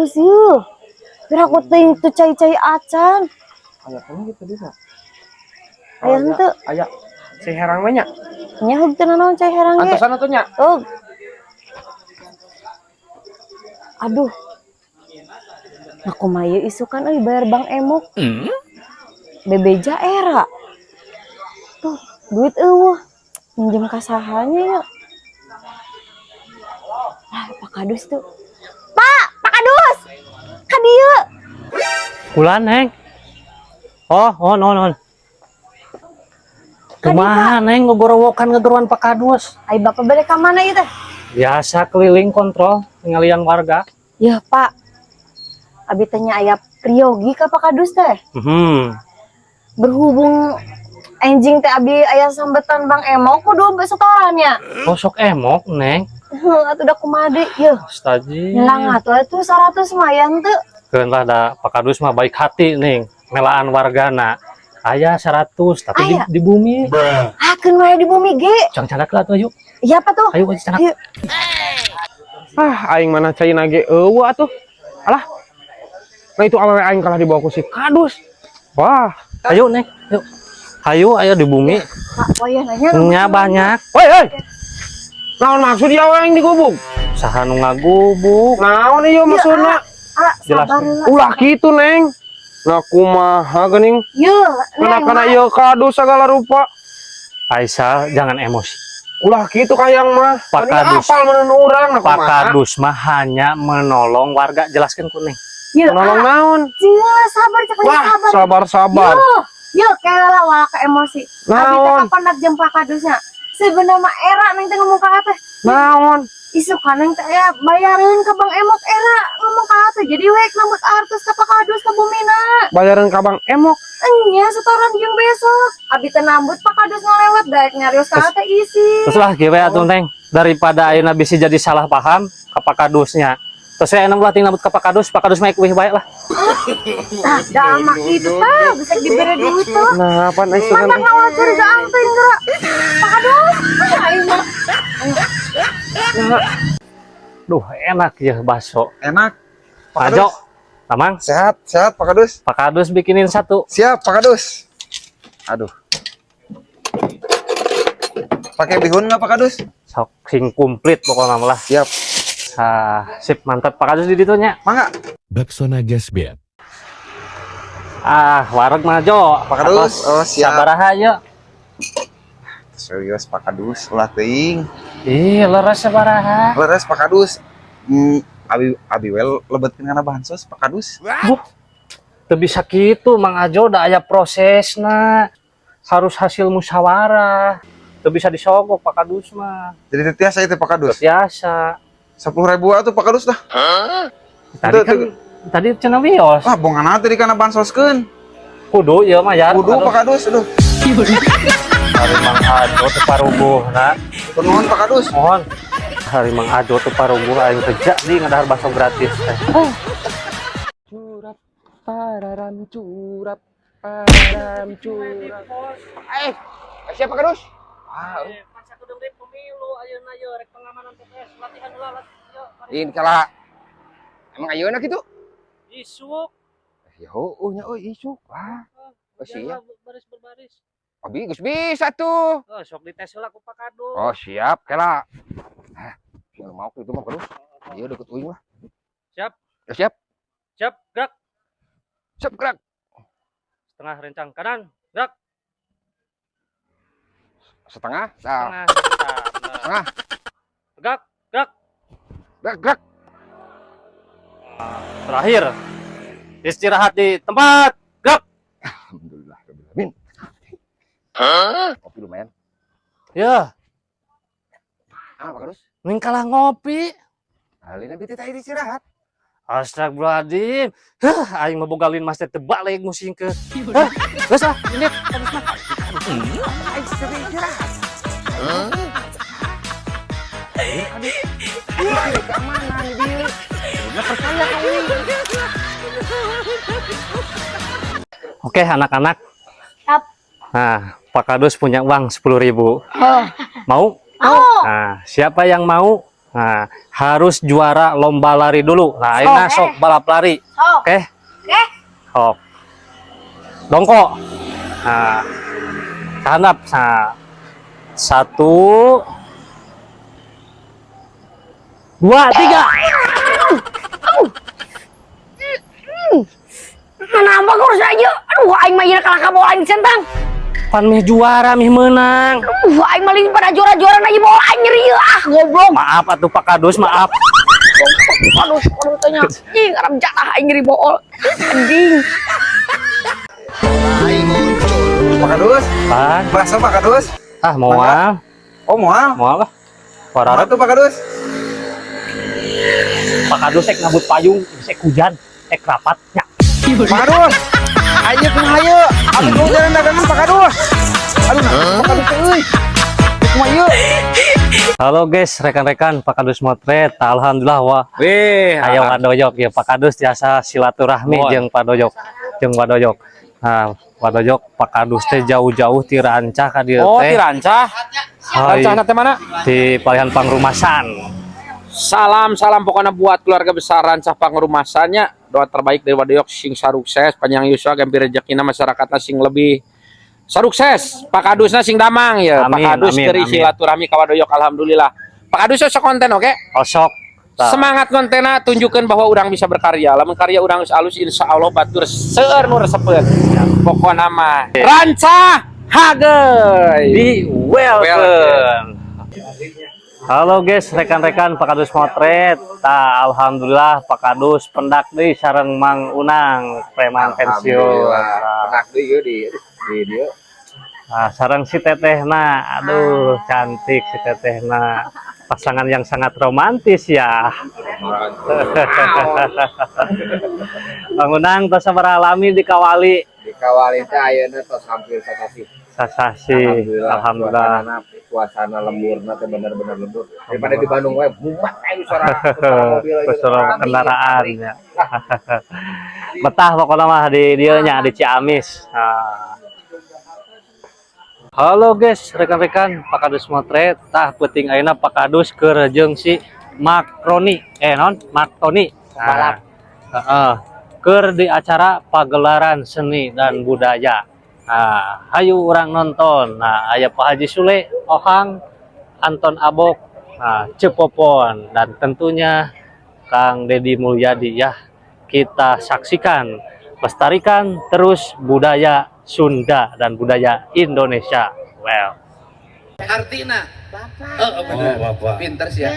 Kadus yuk. Biar aku ting tuh cai-cai acan. Aya kan gitu bisa. Aya henteu. Aya si herang mah nya. Nya heuh teu naon cai herang ge. Antosan atuh nya. Aduh. Aku mah ieu isukan euy bayar Bang Emok. Bebeja era. Tuh, duit eueuh. Minjem ka sahanya ya. Pak Kadus tuh. Pak Kadus. Ka dieu. Kulan, Neng. Oh, non. Kumaha, Neng, ngegorowokan Pak Kadus. Ai Bapak balik ka mana ieu teh? Biasa keliling kontrol ngalian warga. Ya, Pak. Abi tanya aya priogi ka Pak Kadus teh. Berhubung anjing teh abi aya sambetan Bang Emok kudu setorannya. Oh, sok emok, Neng. Atuh da kumaha deui yeuh. Astaji. Nyelang atuh itu 100 mayan teu. Keun lah da Pak Kadus mah baik hati, Neng. Melaan wargana. Aya 100 tapi di bumi. Keun wae di bumi ge. Cang cadak lah tuh, yuk. Iya apa tuh? Ayo cadak. Ayo. Aing mana cai nage eueuh atuh. Alah. Nah itu awewe aing kalah dibawa ku si Kadus. Wah, Ayo, Neng. Yuk. Ayo di bumi. Pak, oh ya nanya. Nya banyak. woi. Naon maksud dia aing digubuk? Saha nu ngagubuk. Naon ieu maksudna? Jelas. Ulah kitu, Neng. Nah kumaha geuning? Yeuh, Kana ieu Kadus segala rupa. Aisyah, jangan emosi. Ulah kitu kayang mah. Pak Kadus. Apal meureun urang nah Pak kumaha? Kadus mah hanya menolong warga. Jelaskan ku, Neng. Menolong naon? Cila, sabar cek Wah, sabar. Yuk, kela wala ke emosi. Abi teh Naon? kapan nak jeung Pak Kadusnya? Sebenarnya mah era neng teh ngomong ka teh. Naon? Isu kaneng teh ya bayareun ka Bang Emok era ngomong ka teh. Jadi wek nambut artus ka Pak Kadus ka bumina. Bayaran ka Bang Emok. Enya setoran jeung besok. Abi teh nambut Pak Kadus ngalewat daek nyarios ka teh isi. Terus lah kieu atuh, Neng. Daripada ayeuna bisa jadi salah paham ka Pak Kadusnya. Terus saya enak tinggal nambut ke Pak Kadus mah kuih baik lah. Dah mah itu tah bisa diberi duit tuh. Nah, apa nih Banyak ngawal curiga angting geura. Pak Kadus, aing mah. Duh, enak ya bakso. Enak. Ajo, Tamang. Sehat Pak Kadus. Pak Kadus bikinin satu. Siap Pak Kadus. Aduh. Pakai bihun nggak Pak Kadus? Sok sing komplit pokoknya malah. Siap. Sip, mantap Pak Kadus di ditunya. Mangga. Baksona Gasbet. Wareg mah Jo. Pak Kadus. Oh, siap. Sabaraha yuk. Serius Pak Kadus, ulah teuing. Ih, leres sabaraha. Leres Pak Kadus. Abi wel lebetkeun kana bansos Pak Kadus. Teu bisa kitu, Mang Ajo da aya prosesna. Harus hasil musyawarah. Teu bisa disogok Pak Kadus mah. Jadi tiasa itu Pak Kadus. Biasa. 10.000 atuh Pak Kadus dah. Tadi cenah wios. Bongan teh di kana bansoskeun. Kudu ieu mah ya. Kudu Pak Kadus, aduh. Hari Mang Ajo teu paruguhna. Nuhun Pak Kadus. Mohon. Hari Mang Ajo teu paruguh aing teh jadi ngadahar bakso gratis teh. Curap pararam curap pararam curap. Siapa Pak Kadus? Masa kudu rek pemilu ayeuna ye rek pengamanan TPS latihan heula Ini kala emang ayeuna kitu? isuk. Ya nya isuk. Siap. Baris berbaris. Abi geus bisa tuh. Sok dites heula ku Pak Kadus. Oh, siap kela. Siapa mau kitu mah Kadus. Ieu deket uing lah. Siap. Siap. Siap, gerak. Siap gerak. Setengah rencang kanan, gerak. Setengah. Setengah. Gerak, gerak. Gerak. Terakhir. Istirahat di tempat. Gerak. Alhamdulillah rabbil alamin. Kopi lumayan. Ya, Pak Kadus? ning kalah ngopi. Alina biti tadi istirahat. Astagfirullahaladzim. Aing mah boga lin mas teh teu balik musingkeun. Geus ah, ini Kadus mah. Aing sering istirahat. Keamanan dia. Udah percaya kali. Oke, anak-anak. Siap. Nah, Pak Kadus punya uang 10.000. Mau? Mau. Nah, siapa yang mau Nah, harus juara lomba lari dulu. Nah, ayo Oke. sok balap lari. Sok. Oke. Oke. Sok. Dongko. Nah. Handap. Nah. 1 2 3. Kenapa kau harus aja? Aduh, aing mah ieu kalah ka bola aing centang. Pan meh juara meh menang. Aing maling pada juara-juara lagi bola aing nyeri ah, goblok. Maaf atuh Pak Kadus, maaf. Aduh, tanya. Ih, ngarep jatah aing nyeri bola. Anjing. Pak Kadus, Pan. bakso Pak Kadus. Ah, moal. Oh moal. Moal lah. Apa Wararep tuh Pak Kadus? Pak Kadus ek ngabut payung, ek hujan, ek rapat nya. Pak Kadus, ayo kumaha ayo. Aku mau jalan dagangan Pak Kadus. Aduh, Pak Kadus euy. Kumaha ieu? Halo guys, rekan-rekan Pak Kadus Motret. Alhamdulillah wah. Weh, Ayo Wadojok ya Pak Kadus tiasa silaturahmi Mohon. jeung Pak Dojok. Jeung Wadojok. Nah, Wadojok Pak Kadus teh jauh-jauh ti Rancah ka dieu Oh, teh. ti Rancah. Hai, Rancah teh mana? di Palihan Pangrumasan. Salam pokoknya buat keluarga besar Rancah Pangrumasannya. Doa terbaik dari Wadayok sing sarukses, panjang yuswa, gampi rezekina masyarakatna sing lebih sarukses. Pak Kadusna sing damang ya. Amin, Pak Kadus amin, dari amin. silaturahmi ka Wadayok alhamdulillah. Pak Kadus sok konten oke? Osok. Tah. Semangat kontenna tunjukkan bahwa orang bisa berkarya. Lamun karya orang geus alus insyaallah batur seueur nu resepeun. Pokona mah Rancah Hageuy. Di welcome. Halo guys, rekan-rekan Pak Kadus Motret. Tah, alhamdulillah Pak Kadus pendak deui sareng Mang Unang preman pensiun. Tah. Penak deui ieu di dieu. Nah, sareng si tetehna, aduh cantik si tetehna, pasangan yang sangat romantis ya. Bangunang tos sabaraha lami dikawali Dikawali teh ayeuna tos hampir sasasi. sasasi. Alhamdulillah. Suasana lemburna teh bener-bener lembur. Daripada di Bandung we bumat aja suara mobil aja. Pesuruh kendaraan ya. Betah pokoknya mah di dieu nya di Ciamis. Nah. Halo guys, rekan-rekan Pak Kadus Motret. Tah penting ayeuna Pak Kadus keur jeung si Makroni. Non, Makroni. Nah, heeh. Keur di acara pagelaran seni dan budaya. Nah, hayu orang nonton. Nah, aya Pak Haji Sule, Ohang, Anton Abok, nah, Cepopon, dan tentunya Kang Deddy Mulyadi ya. Kita saksikan, lestarikan terus budaya Sunda dan budaya Indonesia. Well. Artina pinter sih ya.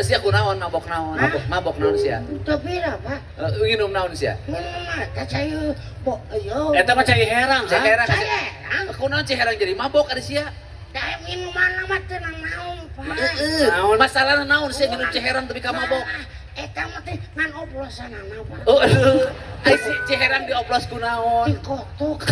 Sia kunaon mabok naon? Mabok naon sia? Tapi apa? Nginum naon sia? Mata saya yo. Eta mah cai herang, cai herang. Saya Kunaon cai herang jadi mabok ada sia? saya minuman mah tenang naon, Pak. Naon masalahna naon sia nginum cai herang tapi ka mabok? Eta mah teh ngan oplosan Pak. Oh, aduh. Ai si cai herang dioplos kunaon? Dikotok.